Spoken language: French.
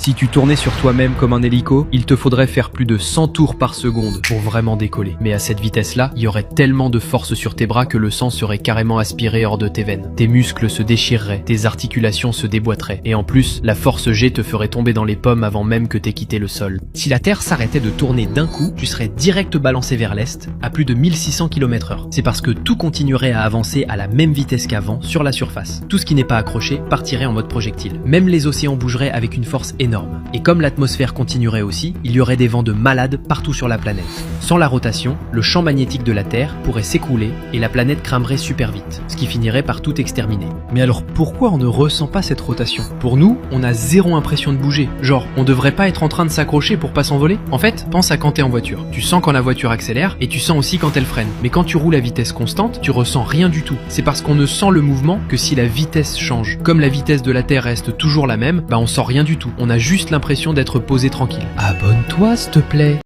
Si tu tournais sur toi-même comme un hélico, il te faudrait faire plus de 100 tours par seconde pour vraiment décoller. Mais à cette vitesse-là, il y aurait tellement de force sur tes bras que le sang serait carrément aspiré hors de tes veines. Tes muscles se déchireraient, tes articulations se déboîteraient. Et en plus, la force G te ferait tomber dans les pommes avant même que t'aies quitté le sol. Si la Terre s'arrêtait de tourner d'un coup, tu serais direct balancé vers l'est, à plus de 1600 km/h. C'est parce que tout continuerait à avancer à la même vitesse qu'avant sur la surface. Tout ce qui n'est pas accroché partirait en mode projectile. Même les océans bougeraient avec une force énorme. Et comme l'atmosphère continuerait aussi, il y aurait des vents de malade partout sur la planète. Sans la rotation, le champ magnétique de la Terre pourrait s'écrouler et la planète cramerait super vite, ce qui finirait par tout exterminer. Mais alors pourquoi on ne ressent pas cette rotation? Pour nous, on a zéro impression de bouger. Genre, on devrait pas être en train de s'accrocher pour pas s'envoler? En fait, pense à quand t'es en voiture. Tu sens quand la voiture accélère et tu sens aussi quand elle freine. Mais quand tu roules à vitesse constante, tu ressens rien du tout. C'est parce qu'on ne sent le mouvement que si la vitesse change. Comme la vitesse de la Terre reste toujours la même, on sent rien du tout. On a juste l'impression d'être posé tranquille. Abonne-toi s'il te plaît.